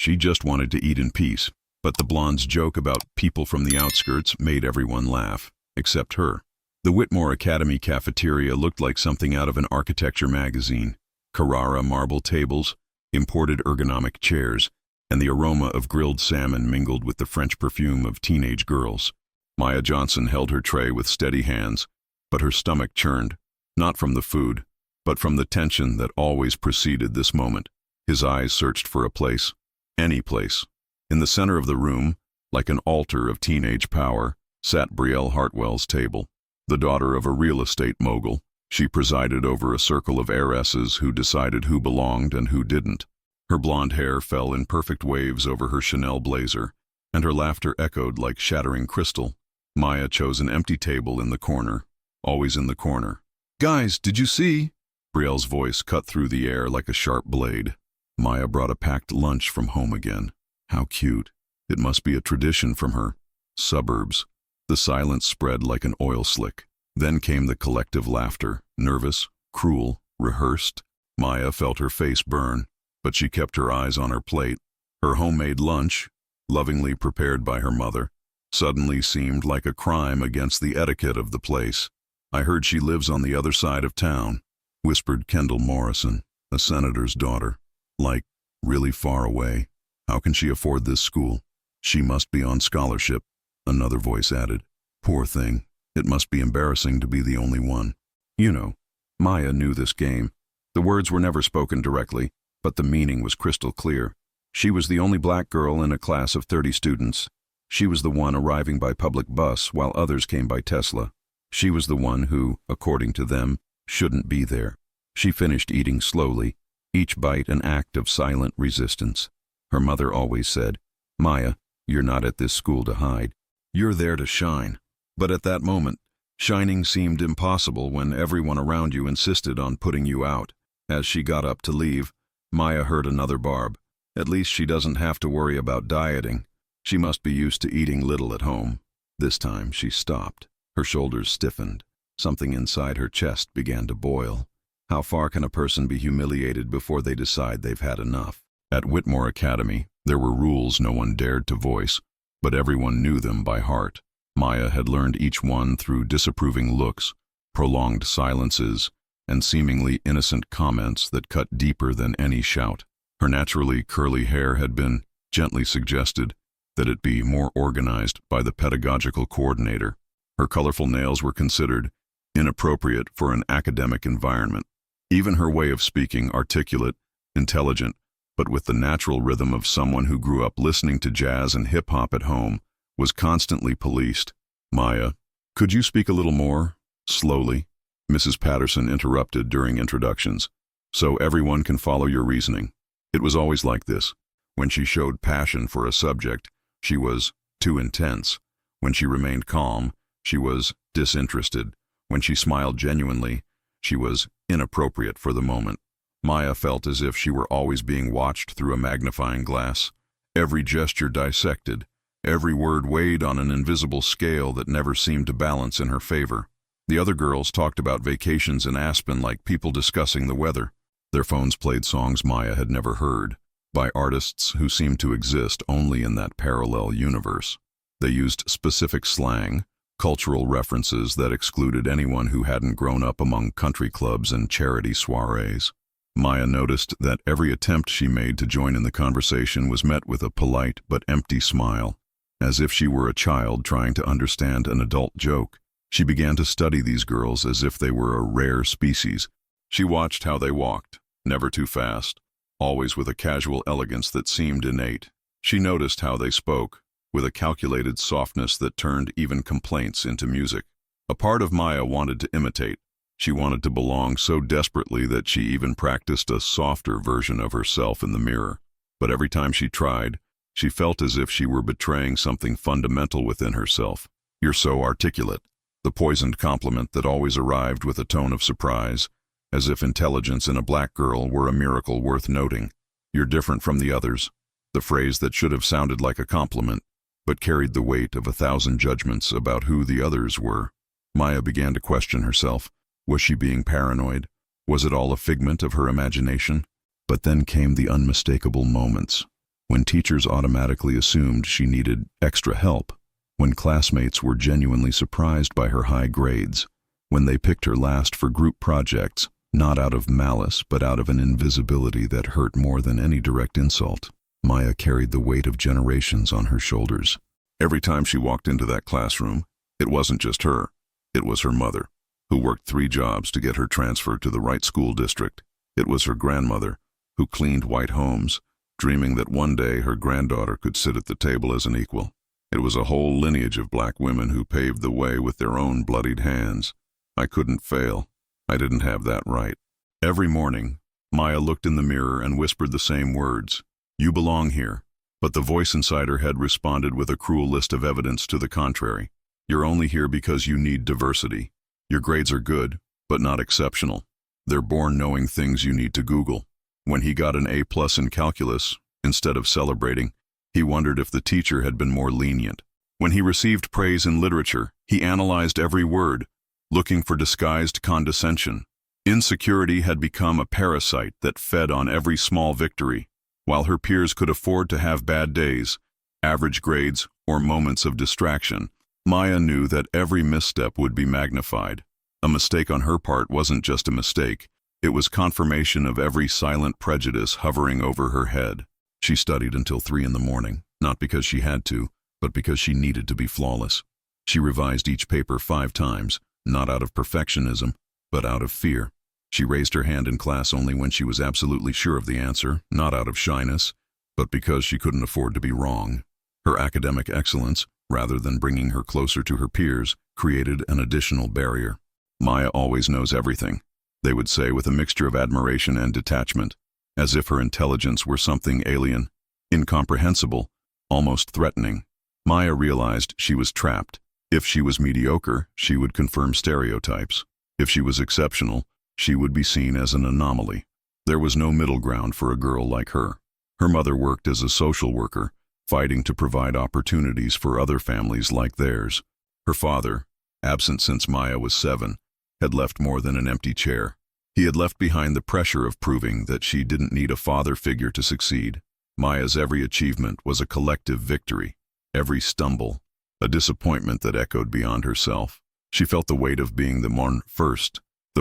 She just wanted to eat in peace, but the blonde's joke about people from the outskirts made everyone laugh, except her. The Whitmore Academy cafeteria looked like something out of an architecture magazine. Carrara marble tables, imported ergonomic chairs, and the aroma of grilled salmon mingled with the French perfume of teenage girls. Maya Johnson held her tray with steady hands, but her stomach churned, not from the food, but from the tension that always preceded this moment. His eyes searched for a place, any place. In the center of the room, like an altar of teenage power, sat Brielle Hartwell's table. The daughter of a real estate mogul, she presided over a circle of heiresses who decided who belonged and who didn't. Her blonde hair fell in perfect waves over her Chanel blazer, and her laughter echoed like shattering crystal. Maya chose an empty table in the corner, always in the corner. "Guys, did you see?" Brielle's voice cut through the air like a sharp blade. Maya brought a packed lunch from home again. How cute. It must be a tradition from her suburbs. The silence spread like an oil slick. Then came the collective laughter, nervous, cruel, rehearsed. Maya felt her face burn, but she kept her eyes on her plate. Her homemade lunch, lovingly prepared by her mother, suddenly seemed like a crime against the etiquette of the place. "I heard she lives on the other side of town," whispered Kendall Morrison, a senator's daughter. "Like, really far away. How can she afford this school? She must be on scholarship," another voice added. "Poor thing. It must be embarrassing to be the only one." You know, Maya knew this game. The words were never spoken directly, but the meaning was crystal clear. She was the only black girl in a class of 30 students. She was the one arriving by public bus while others came by Tesla. She was the one who, according to them, shouldn't be there. She finished eating slowly, each bite an act of silent resistance. Her mother always said, "Maya, you're not at this school to hide. You're there to shine." But at that moment, shining seemed impossible when everyone around you insisted on putting you out. As she got up to leave, Maya heard another barb. At least she doesn't have to worry about dieting. She must be used to eating little at home. This time she stopped. Her shoulders stiffened. Something inside her chest began to boil. How far can a person be humiliated before they decide they've had enough? At Whitmore Academy, there were rules no one dared to voice, but everyone knew them by heart. Maya had learned each one through disapproving looks, prolonged silences, and seemingly innocent comments that cut deeper than any shout. Her naturally curly hair had been gently suggested that it be more organized by the pedagogical coordinator. Her colorful nails were considered inappropriate for an academic environment. Even her way of speaking, articulate, intelligent, but with the natural rhythm of someone who grew up listening to jazz and hip-hop at home, was constantly policed. "Maya, could you speak a little more?" Slowly, Mrs. Patterson interrupted during introductions. "So everyone can follow your reasoning." It was always like this. When she showed passion for a subject, she was too intense. When she remained calm, she was disinterested. When she smiled genuinely, she was inappropriate for the moment. Maya felt as if she were always being watched through a magnifying glass. Every gesture dissected, every word weighed on an invisible scale that never seemed to balance in her favor. The other girls talked about vacations in Aspen like people discussing the weather. Their phones played songs Maya had never heard, by artists who seemed to exist only in that parallel universe. They used specific slang, cultural references that excluded anyone who hadn't grown up among country clubs and charity soirees. Maya noticed that every attempt she made to join in the conversation was met with a polite but empty smile, as if she were a child trying to understand an adult joke. She began to study these girls as if they were a rare species. She watched how they walked, never too fast, always with a casual elegance that seemed innate. She noticed how they spoke, with a calculated softness that turned even complaints into music. A part of Maya wanted to imitate. She wanted to belong so desperately that she even practiced a softer version of herself in the mirror. But every time she tried, she felt as if she were betraying something fundamental within herself. "You're so articulate," the poisoned compliment that always arrived with a tone of surprise, as if intelligence in a black girl were a miracle worth noting. "You're different from the others," the phrase that should have sounded like a compliment, but carried the weight of 1,000 judgments about who the others were. Maya began to question herself. Was she being paranoid? Was it all a figment of her imagination? But then came the unmistakable moments. when teachers automatically assumed she needed extra help, when classmates were genuinely surprised by her high grades, when they picked her last for group projects, not out of malice but out of an invisibility that hurt more than any direct insult. Maya carried the weight of generations on her shoulders. Every time she walked into that classroom, it wasn't just her, it was her mother, who worked 3 jobs to get her transferred to the right school district. It was her grandmother, who cleaned white homes, dreaming that one day her granddaughter could sit at the table as an equal. It was a whole lineage of black women who paved the way with their own bloodied hands. I couldn't fail. I didn't have that right. Every morning, Maya looked in the mirror and whispered the same words, "You belong here." But the voice inside her head responded with a cruel list of evidence to the contrary. "You're only here because you need diversity. Your grades are good, but not exceptional. They're born knowing things you need to Google." When he got an A+ in calculus, instead of celebrating, he wondered if the teacher had been more lenient. When he received praise in literature, he analyzed every word, looking for disguised condescension. Insecurity had become a parasite that fed on every small victory. While her peers could afford to have bad days, average grades, or moments of distraction, Maya knew that every misstep would be magnified. A mistake on her part wasn't just a mistake. It was confirmation of every silent prejudice hovering over her head. She studied until 3 in the morning, not because she had to, but because she needed to be flawless. She revised each paper 5 times, not out of perfectionism, but out of fear. She raised her hand in class only when she was absolutely sure of the answer, not out of shyness, but because she couldn't afford to be wrong. Her academic excellence, rather than bringing her closer to her peers, created an additional barrier. "Maya always knows everything," they would say with a mixture of admiration and detachment, as if her intelligence were something alien, incomprehensible, almost threatening. Maya realized she was trapped. If she was mediocre, she would confirm stereotypes. If she was exceptional, she would be seen as an anomaly. There was no middle ground for a girl like her. Her mother worked as a social worker, fighting to provide opportunities for other families like theirs. Her father, absent since Maya was 7, had left more than an empty chair. He had left behind the pressure of proving that she didn't need a father figure to succeed. Maya's every achievement was a collective victory, every stumble, a disappointment that echoed beyond herself. She felt the weight of being the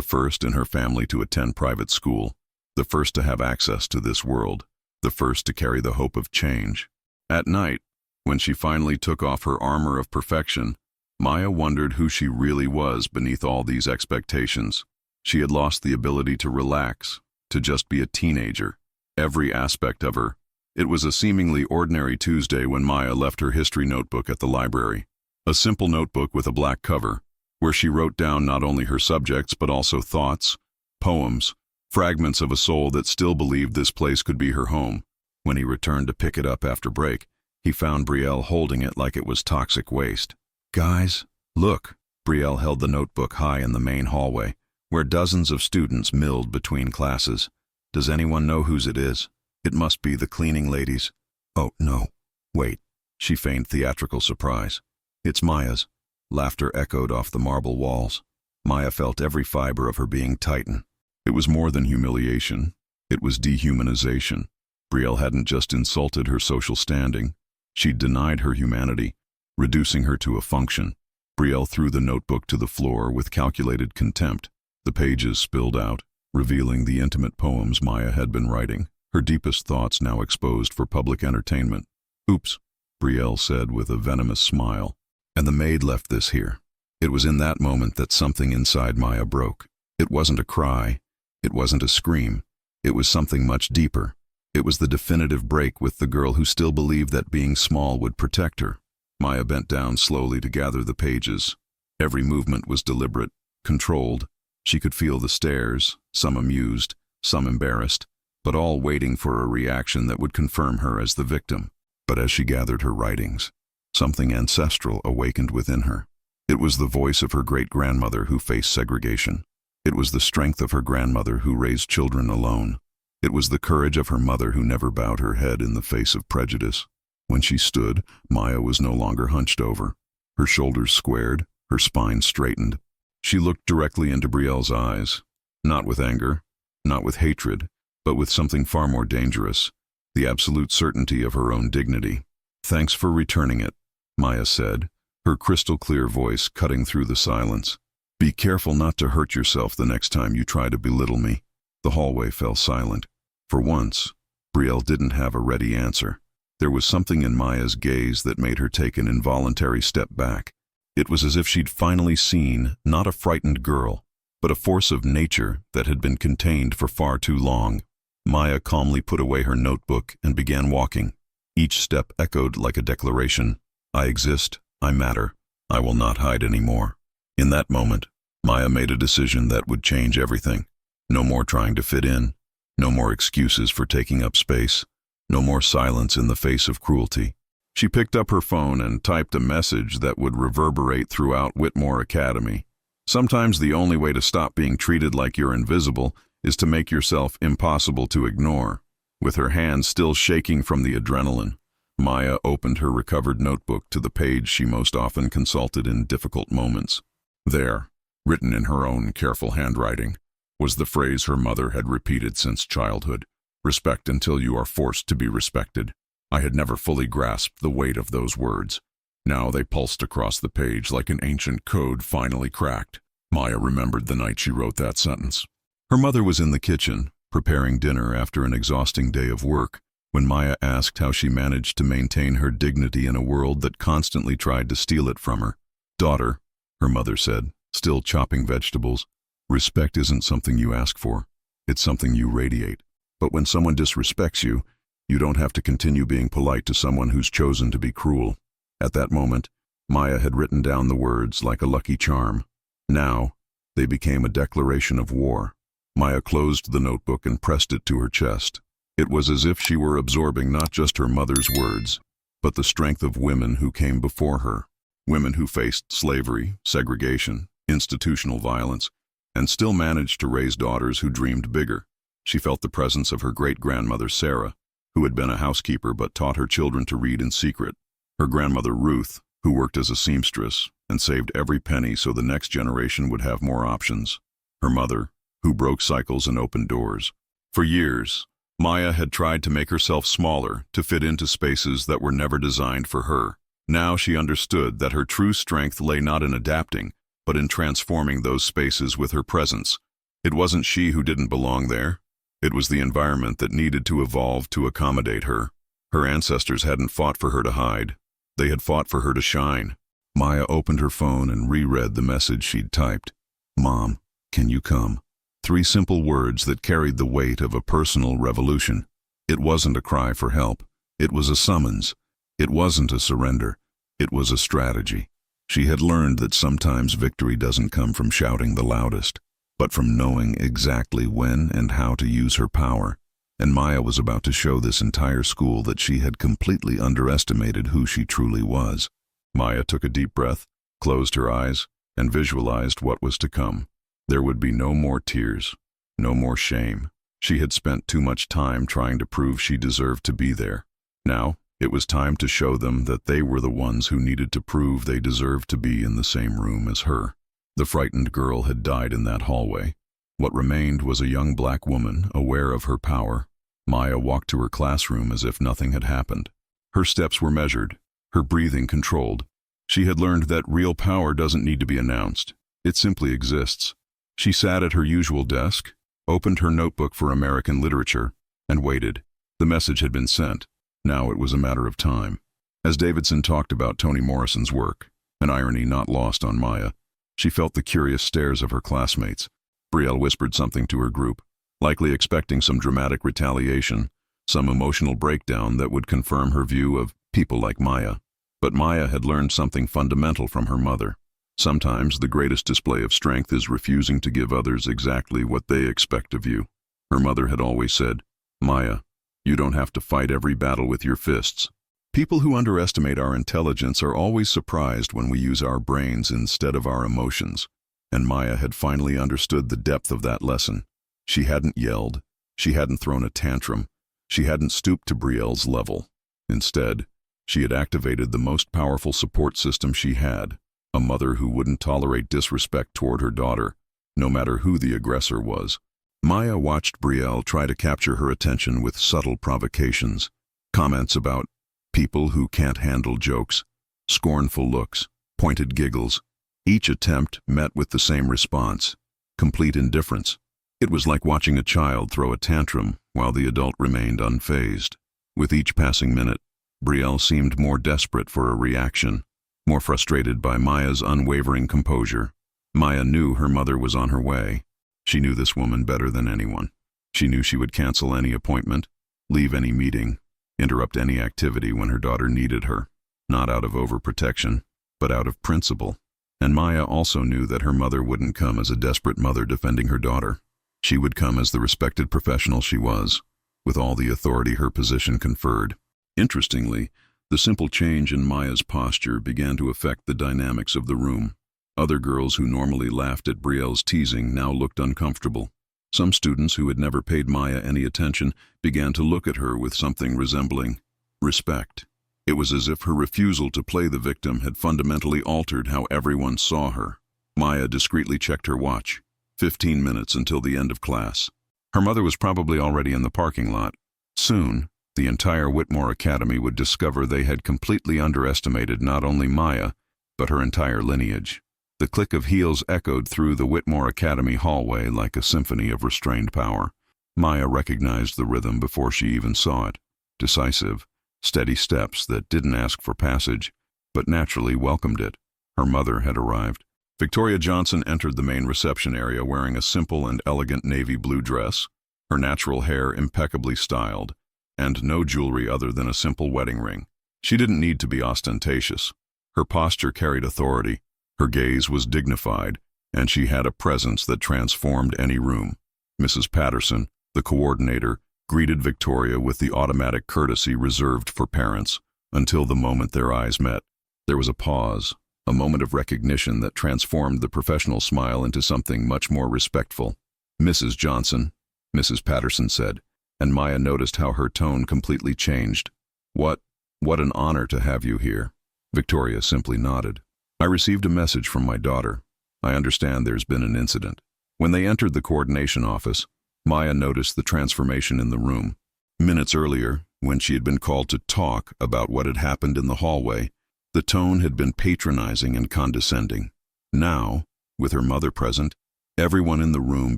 first in her family to attend private school, the first to have access to this world, the first to carry the hope of change. At night, when she finally took off her armor of perfection, Maya wondered who she really was beneath all these expectations. She had lost the ability to relax, to just be a teenager. Every aspect of her. It was a seemingly ordinary Tuesday when Maya left her history notebook at the library. A simple notebook with a black cover, where she wrote down not only her subjects but also thoughts, poems, fragments of a soul that still believed this place could be her home. When he returned to pick it up after break, he found Brielle holding it like it was toxic waste. "Guys, look." Brielle held the notebook high in the main hallway, where dozens of students milled between classes. "Does anyone know whose it is? It must be the cleaning ladies." "Oh, no. Wait." She feigned theatrical surprise. "It's Maya's." Laughter echoed off the marble walls. Maya felt every fiber of her being tighten. It was more than humiliation. It was dehumanization. Brielle hadn't just insulted her social standing. She'd denied her humanity, reducing her to a function. Brielle threw the notebook to the floor with calculated contempt. The pages spilled out, revealing the intimate poems Maya had been writing, her deepest thoughts now exposed for public entertainment. "Oops," Brielle said with a venomous smile. "And the maid left this here." It was in that moment that something inside Maya broke. It wasn't a cry. It wasn't a scream. It was something much deeper. It was the definitive break with the girl who still believed that being small would protect her. Maya bent down slowly to gather the pages. Every movement was deliberate, controlled. She could feel the stares, some amused, some embarrassed, but all waiting for a reaction that would confirm her as the victim. But as she gathered her writings, something ancestral awakened within her. It was the voice of her great-grandmother who faced segregation. It was the strength of her grandmother who raised children alone. It was the courage of her mother who never bowed her head in the face of prejudice. When she stood, Maya was no longer hunched over. Her shoulders squared, her spine straightened. She looked directly into Brielle's eyes, not with anger, not with hatred, but with something far more dangerous, the absolute certainty of her own dignity. "Thanks for returning it," Maya said, her crystal-clear voice cutting through the silence. "Be careful not to hurt yourself the next time you try to belittle me." The hallway fell silent. For once, Brielle didn't have a ready answer. There was something in Maya's gaze that made her take an involuntary step back. It was as if she'd finally seen not a frightened girl, but a force of nature that had been contained for far too long. Maya calmly put away her notebook and began walking. Each step echoed like a declaration. "I exist, I matter, I will not hide anymore." In that moment, Maya made a decision that would change everything. No more trying to fit in, no more excuses for taking up space, no more silence in the face of cruelty. She picked up her phone and typed a message that would reverberate throughout Whitmore Academy. Sometimes the only way to stop being treated like you're invisible is to make yourself impossible to ignore. With her hands still shaking from the adrenaline, Maya opened her recovered notebook to the page she most often consulted in difficult moments. There, written in her own careful handwriting, was the phrase her mother had repeated since childhood: "Respect until you are forced to be respected." I had never fully grasped the weight of those words. Now they pulsed across the page like an ancient code finally cracked. Maya remembered the night she wrote that sentence. Her mother was in the kitchen, preparing dinner after an exhausting day of work, when Maya asked how she managed to maintain her dignity in a world that constantly tried to steal it from her. "Daughter," her mother said, still chopping vegetables, "respect isn't something you ask for. It's something you radiate. But when someone disrespects you, you don't have to continue being polite to someone who's chosen to be cruel." At that moment, Maya had written down the words like a lucky charm. Now, they became a declaration of war. Maya closed the notebook and pressed it to her chest. It was as if she were absorbing not just her mother's words, but the strength of women who came before her. Women who faced slavery, segregation, institutional violence, and still managed to raise daughters who dreamed bigger. She felt the presence of her great-grandmother Sarah, who had been a housekeeper but taught her children to read in secret. Her grandmother Ruth, who worked as a seamstress and saved every penny so the next generation would have more options. Her mother, who broke cycles and opened doors. For years, Maya had tried to make herself smaller to fit into spaces that were never designed for her. Now she understood that her true strength lay not in adapting, but in transforming those spaces with her presence. It wasn't she who didn't belong there. It was the environment that needed to evolve to accommodate her. Her ancestors hadn't fought for her to hide. They had fought for her to shine. Maya opened her phone and reread the message she'd typed. "Mom, can you come?" 3 simple words that carried the weight of a personal revolution. It wasn't a cry for help. It was a summons. It wasn't a surrender. It was a strategy. She had learned that sometimes victory doesn't come from shouting the loudest, but from knowing exactly when and how to use her power. And Maya was about to show this entire school that she had completely underestimated who she truly was. Maya took a deep breath, closed her eyes, and visualized what was to come. There would be no more tears, no more shame. She had spent too much time trying to prove she deserved to be there. Now, it was time to show them that they were the ones who needed to prove they deserved to be in the same room as her. The frightened girl had died in that hallway. What remained was a young black woman, aware of her power. Maya walked to her classroom as if nothing had happened. Her steps were measured, her breathing controlled. She had learned that real power doesn't need to be announced. It simply exists. She sat at her usual desk, opened her notebook for American literature, and waited. The message had been sent. Now it was a matter of time. As Davidson talked about Toni Morrison's work, an irony not lost on Maya, she felt the curious stares of her classmates. Brielle whispered something to her group, likely expecting some dramatic retaliation, some emotional breakdown that would confirm her view of people like Maya. But Maya had learned something fundamental from her mother. Sometimes the greatest display of strength is refusing to give others exactly what they expect of you. Her mother had always said, "Maya, you don't have to fight every battle with your fists." People who underestimate our intelligence are always surprised when we use our brains instead of our emotions. And Maya had finally understood the depth of that lesson. She hadn't yelled. She hadn't thrown a tantrum. She hadn't stooped to Brielle's level. Instead, she had activated the most powerful support system she had, a mother who wouldn't tolerate disrespect toward her daughter, no matter who the aggressor was. Maya watched Brielle try to capture her attention with subtle provocations, comments about people who can't handle jokes, scornful looks, pointed giggles. Each attempt met with the same response, complete indifference. It was like watching a child throw a tantrum while the adult remained unfazed. With each passing minute, Brielle seemed more desperate for a reaction, more frustrated by Maya's unwavering composure. Maya knew her mother was on her way. She knew this woman better than anyone. She knew she would cancel any appointment, leave any meeting, interrupt any activity when her daughter needed her, not out of overprotection, but out of principle. And Maya also knew that her mother wouldn't come as a desperate mother defending her daughter. She would come as the respected professional she was, with all the authority her position conferred. Interestingly, the simple change in Maya's posture began to affect the dynamics of the room. Other girls who normally laughed at Brielle's teasing now looked uncomfortable. Some students who had never paid Maya any attention began to look at her with something resembling respect. It was as if her refusal to play the victim had fundamentally altered how everyone saw her. Maya discreetly checked her watch. 15 minutes until the end of class. Her mother was probably already in the parking lot. Soon, the entire Whitmore Academy would discover they had completely underestimated not only Maya, but her entire lineage. The click of heels echoed through the Whitmore Academy hallway like a symphony of restrained power. Maya recognized the rhythm before she even saw it. Decisive, steady steps that didn't ask for passage, but naturally welcomed it. Her mother had arrived. Victoria Johnson entered the main reception area wearing a simple and elegant navy blue dress, her natural hair impeccably styled, and no jewelry other than a simple wedding ring. She didn't need to be ostentatious. Her posture carried authority, her gaze was dignified, and she had a presence that transformed any room. Mrs. Patterson, the coordinator, greeted Victoria with the automatic courtesy reserved for parents, until the moment their eyes met. There was a pause, a moment of recognition that transformed the professional smile into something much more respectful. "Mrs. Johnson," Mrs. Patterson said, and Maya noticed how her tone completely changed. What an honor to have you here." Victoria simply nodded. "I received a message from my daughter. I understand there's been an incident." When they entered the coordination office, Maya noticed the transformation in the room. Minutes earlier, when she had been called to talk about what had happened in the hallway, the tone had been patronizing and condescending. Now, with her mother present, everyone in the room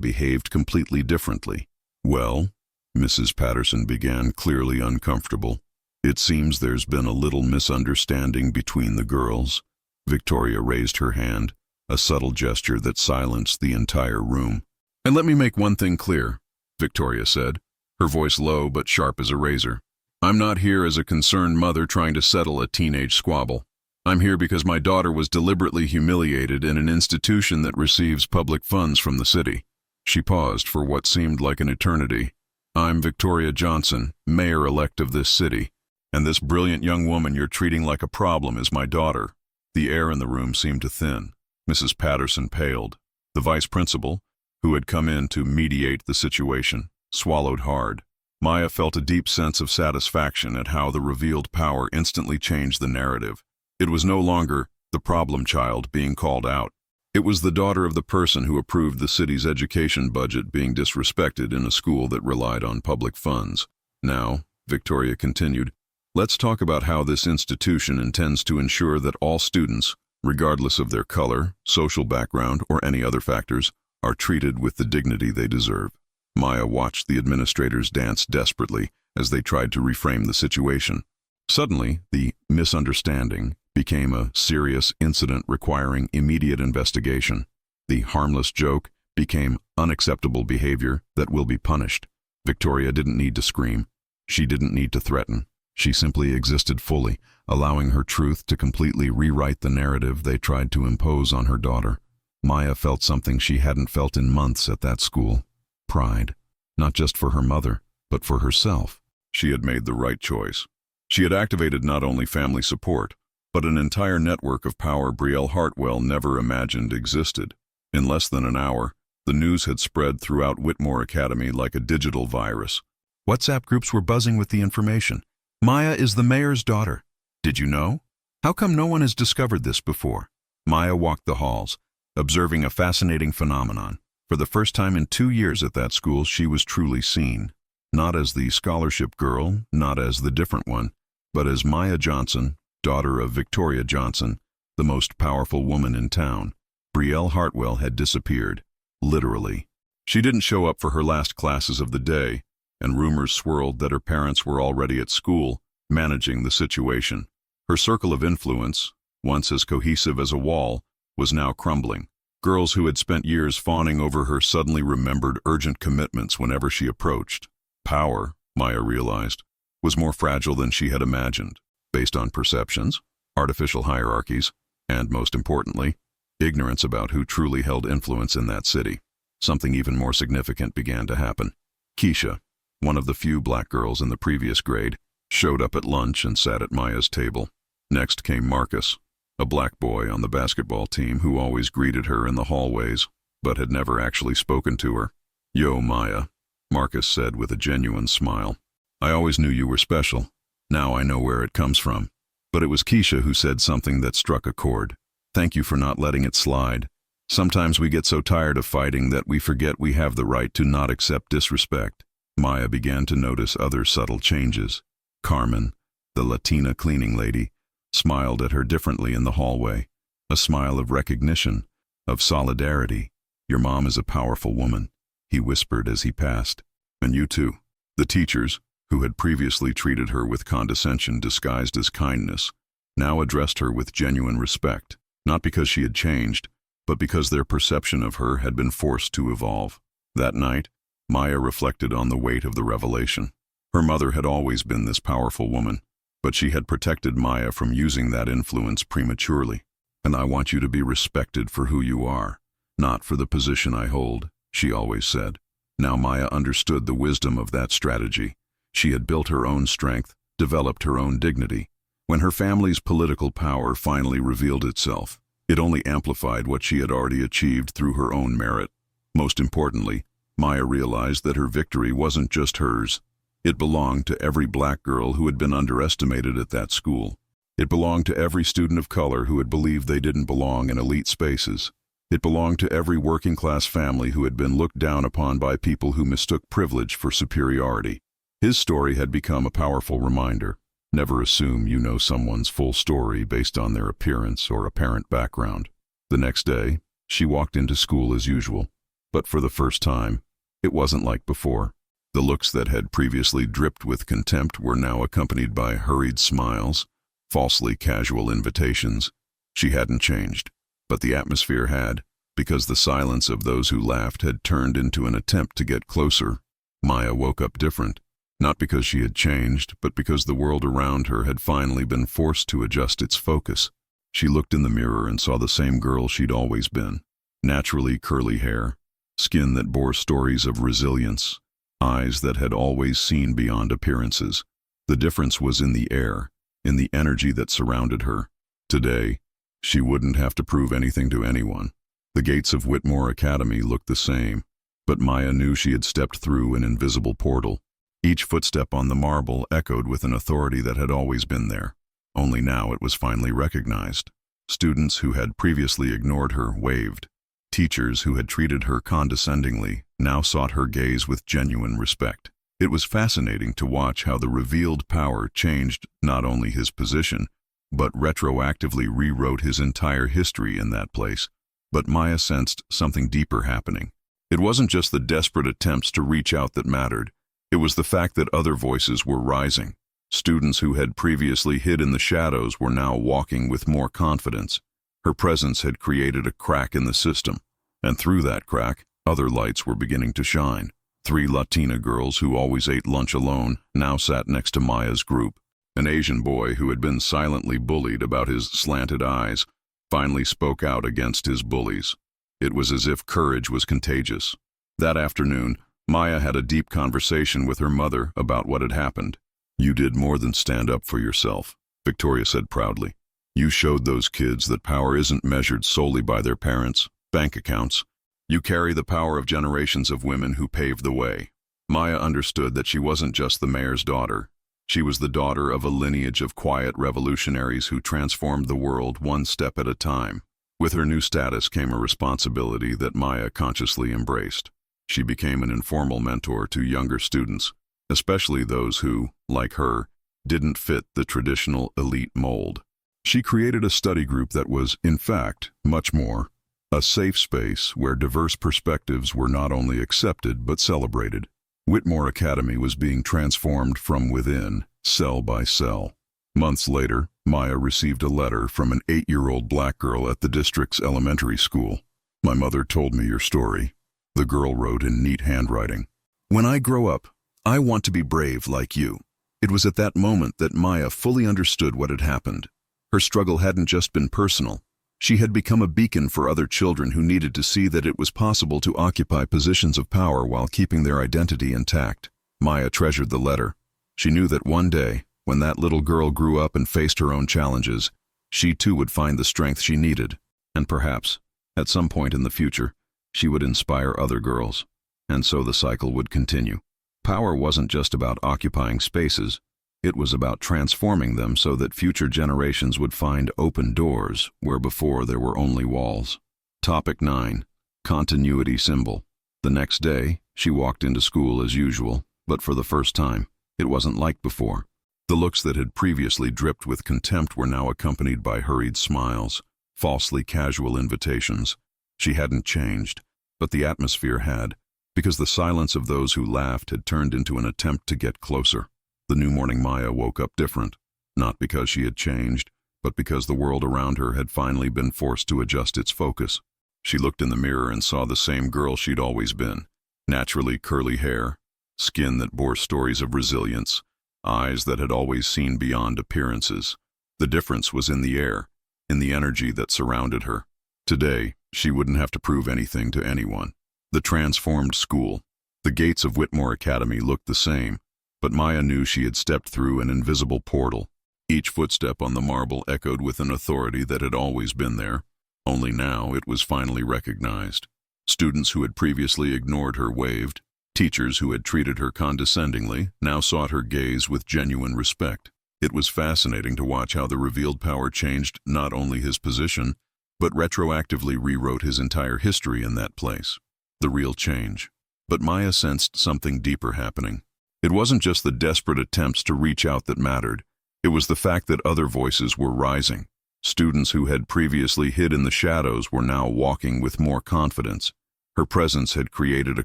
behaved completely differently. "Well," Mrs. Patterson began, clearly uncomfortable, "it seems there's been a little misunderstanding between the girls." Victoria raised her hand, a subtle gesture that silenced the entire room. "And let me make one thing clear," Victoria said, her voice low but sharp as a razor. "I'm not here as a concerned mother trying to settle a teenage squabble. I'm here because my daughter was deliberately humiliated in an institution that receives public funds from the city." She paused for what seemed like an eternity. "I'm Victoria Johnson, mayor-elect of this city, and this brilliant young woman you're treating like a problem is my daughter." The air in the room seemed to thin. Mrs. Patterson paled. The vice principal, who had come in to mediate the situation, swallowed hard. Maya felt a deep sense of satisfaction at how the revealed power instantly changed the narrative. It was no longer the problem child being called out. It was the daughter of the person who approved the city's education budget being disrespected in a school that relied on public funds. "Now," Victoria continued, "let's talk about how this institution intends to ensure that all students, regardless of their color, social background, or any other factors, are treated with the dignity they deserve." Maya watched the administrators dance desperately as they tried to reframe the situation. Suddenly, the misunderstanding became a serious incident requiring immediate investigation. The harmless joke became unacceptable behavior that will be punished. Victoria didn't need to scream. She didn't need to threaten. She simply existed fully, allowing her truth to completely rewrite the narrative they tried to impose on her daughter. Maya felt something she hadn't felt in months at that school. Pride. Not just for her mother, but for herself. She had made the right choice. She had activated not only family support, but an entire network of power Brielle Hartwell never imagined existed. In less than an hour, the news had spread throughout Whitmore Academy like a digital virus. WhatsApp groups were buzzing with the information. "Maya is the mayor's daughter. Did you know? How come no one has discovered this before?" Maya walked the halls, observing a fascinating phenomenon. For the first time in 2 years at that school, she was truly seen. Not as the scholarship girl, not as the different one, but as Maya Johnson, daughter of Victoria Johnson, the most powerful woman in town. Brielle Hartwell had disappeared, literally. She didn't show up for her last classes of the day, and rumors swirled that her parents were already at school, managing the situation. Her circle of influence, once as cohesive as a wall, was now crumbling. Girls who had spent years fawning over her suddenly remembered urgent commitments whenever she approached. Power, Maya realized, was more fragile than she had imagined, based on perceptions, artificial hierarchies, and, most importantly, ignorance about who truly held influence in that city. Something even more significant began to happen. Keisha, one of the few black girls in the previous grade, showed up at lunch and sat at Maya's table. Next came Marcus, a black boy on the basketball team who always greeted her in the hallways, but had never actually spoken to her. "Yo, Maya," Marcus said with a genuine smile. "I always knew you were special. Now I know where it comes from." But it was Keisha who said something that struck a chord. "Thank you for not letting it slide. Sometimes we get so tired of fighting that we forget we have the right to not accept disrespect." Maya began to notice other subtle changes. Carmen, the Latina cleaning lady, smiled at her differently in the hallway, a smile of recognition, of solidarity. "Your mom is a powerful woman," he whispered as he passed. "And you too." The teachers, who had previously treated her with condescension disguised as kindness, now addressed her with genuine respect, not because she had changed, but because their perception of her had been forced to evolve. That night, Maya reflected on the weight of the revelation. Her mother had always been this powerful woman, but she had protected Maya from using that influence prematurely. "And I want you to be respected for who you are, not for the position I hold," she always said. Now Maya understood the wisdom of that strategy. She had built her own strength, developed her own dignity. When her family's political power finally revealed itself, it only amplified what she had already achieved through her own merit. Most importantly, Maya realized that her victory wasn't just hers. It belonged to every black girl who had been underestimated at that school. It belonged to every student of color who had believed they didn't belong in elite spaces. It belonged to every working-class family who had been looked down upon by people who mistook privilege for superiority. His story had become a powerful reminder. Never assume you know someone's full story based on their appearance or apparent background. The next day, she walked into school as usual. But for the first time, it wasn't like before. The looks that had previously dripped with contempt were now accompanied by hurried smiles, falsely casual invitations. She hadn't changed, but the atmosphere had, because the silence of those who laughed had turned into an attempt to get closer. Maya woke up different, not because she had changed, but because the world around her had finally been forced to adjust its focus. She looked in the mirror and saw the same girl she'd always been. Naturally curly hair, skin that bore stories of resilience, eyes that had always seen beyond appearances. The difference was in the air, in the energy that surrounded her. Today, she wouldn't have to prove anything to anyone. The gates of Whitmore Academy looked the same, but Maya knew she had stepped through an invisible portal. Each footstep on the marble echoed with an authority that had always been there. Only now it was finally recognized. Students who had previously ignored her waved. Teachers who had treated her condescendingly now sought her gaze with genuine respect. It was fascinating to watch how the revealed power changed not only his position, but retroactively rewrote his entire history in that place. But Maya sensed something deeper happening. It wasn't just the desperate attempts to reach out that mattered. It was the fact that other voices were rising. Students who had previously hid in the shadows were now walking with more confidence. Her presence had created a crack in the system, and through that crack, other lights were beginning to shine. 3 Latina girls who always ate lunch alone now sat next to Maya's group. An Asian boy who had been silently bullied about his slanted eyes finally spoke out against his bullies. It was as if courage was contagious. That afternoon, Maya had a deep conversation with her mother about what had happened. "You did more than stand up for yourself," Victoria said proudly. "You showed those kids that power isn't measured solely by their parents' bank accounts. You carry the power of generations of women who paved the way." Maya understood that she wasn't just the mayor's daughter. She was the daughter of a lineage of quiet revolutionaries who transformed the world one step at a time. With her new status came a responsibility that Maya consciously embraced. She became an informal mentor to younger students, especially those who, like her, didn't fit the traditional elite mold. She created a study group that was, in fact, much more, a safe space where diverse perspectives were not only accepted but celebrated. Whitmore Academy was being transformed from within, cell by cell. Months later, Maya received a letter from an 8-year-old black girl at the district's elementary school. "My mother told me your story," the girl wrote in neat handwriting. "When I grow up, I want to be brave like you." It was at that moment that Maya fully understood what had happened. Her struggle hadn't just been personal. She had become a beacon for other children who needed to see that it was possible to occupy positions of power while keeping their identity intact. Maya treasured the letter. She knew that one day, when that little girl grew up and faced her own challenges, she too would find the strength she needed. And perhaps, at some point in the future, she would inspire other girls. And so the cycle would continue. Power wasn't just about occupying spaces. It was about transforming them so that future generations would find open doors where before there were only walls. Topic 9. Continuity symbol. The next day, she walked into school as usual, but for the first time, it wasn't like before. The looks that had previously dripped with contempt were now accompanied by hurried smiles, falsely casual invitations. She hadn't changed, but the atmosphere had, because the silence of those who laughed had turned into an attempt to get closer. The new morning Maya woke up different, not because she had changed, but because the world around her had finally been forced to adjust its focus. She looked in the mirror and saw the same girl she'd always been. Naturally curly hair, skin that bore stories of resilience, eyes that had always seen beyond appearances. The difference was in the air, in the energy that surrounded her. Today, she wouldn't have to prove anything to anyone. The transformed school. The gates of Whitmore Academy looked the same, but Maya knew she had stepped through an invisible portal. Each footstep on the marble echoed with an authority that had always been there, only now it was finally recognized. Students who had previously ignored her waved. Teachers who had treated her condescendingly now sought her gaze with genuine respect. It was fascinating to watch how the revealed power changed not only his position, but retroactively rewrote his entire history in that place. The real change. But Maya sensed something deeper happening. It wasn't just the desperate attempts to reach out that mattered. It was the fact that other voices were rising. Students who had previously hid in the shadows were now walking with more confidence. Her presence had created a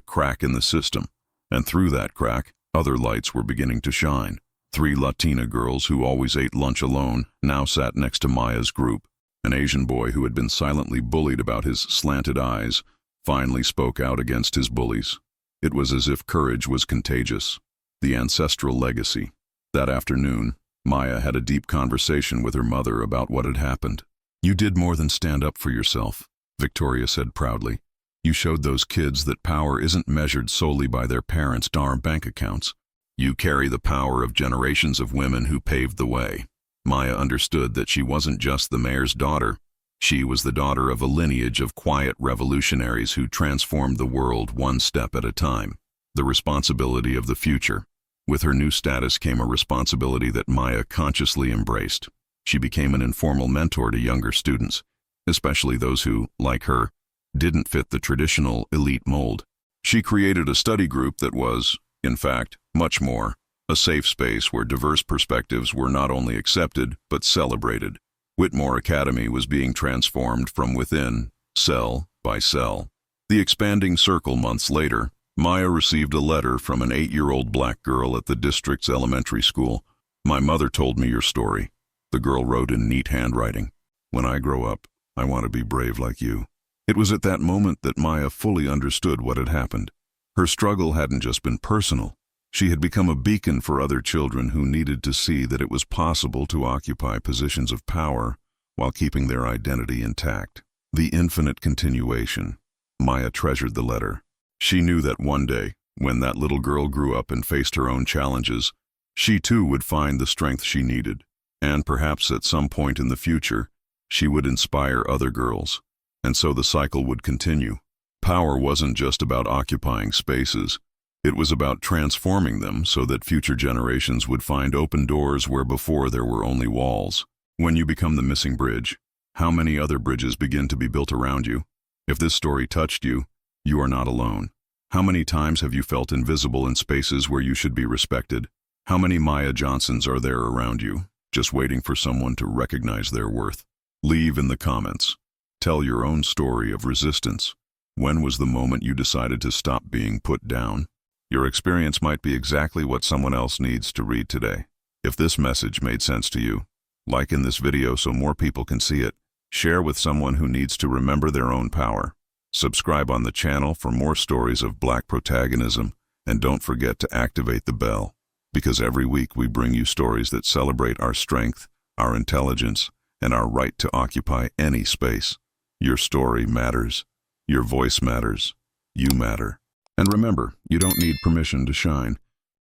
crack in the system, and through that crack, other lights were beginning to shine. 3 Latina girls who always ate lunch alone now sat next to Maya's group. An Asian boy who had been silently bullied about his slanted eyes finally spoke out against his bullies. It was as if courage was contagious. The ancestral legacy. That afternoon, Maya had a deep conversation with her mother about what had happened. "You did more than stand up for yourself," Victoria said proudly. "You showed those kids that power isn't measured solely by their parents' darn bank accounts. You carry the power of generations of women who paved the way." Maya understood that she wasn't just the mayor's daughter. She was the daughter of a lineage of quiet revolutionaries who transformed the world one step at a time. The responsibility of the future. With her new status came a responsibility that Maya consciously embraced. She became an informal mentor to younger students, especially those who, like her, didn't fit the traditional elite mold. She created a study group that was, in fact, much more, a safe space where diverse perspectives were not only accepted, but celebrated. Whitmore Academy was being transformed from within, cell by cell. The expanding circle months later, Maya received a letter from an 8-year-old black girl at the district's elementary school. "My mother told me your story," the girl wrote in neat handwriting. "When I grow up, I want to be brave like you." It was at that moment that Maya fully understood what had happened. Her struggle hadn't just been personal. She had become a beacon for other children who needed to see that it was possible to occupy positions of power while keeping their identity intact. The infinite continuation. Maya treasured the letter. She knew that one day, when that little girl grew up and faced her own challenges, she too would find the strength she needed, and perhaps at some point in the future, she would inspire other girls. And so the cycle would continue. Power wasn't just about occupying spaces. It was about transforming them so that future generations would find open doors where before there were only walls. When you become the missing bridge, how many other bridges begin to be built around you? If this story touched you, you are not alone. How many times have you felt invisible in spaces where you should be respected? How many Maya Johnsons are there around you, just waiting for someone to recognize their worth? Leave in the comments. Tell your own story of resistance. When was the moment you decided to stop being put down? Your experience might be exactly what someone else needs to read today. If this message made sense to you, like in this video so more people can see it, share with someone who needs to remember their own power. Subscribe on the channel for more stories of Black protagonism, and don't forget to activate the bell, because every week we bring you stories that celebrate our strength, our intelligence, and our right to occupy any space. Your story matters. Your voice matters. You matter. And remember, you don't need permission to shine.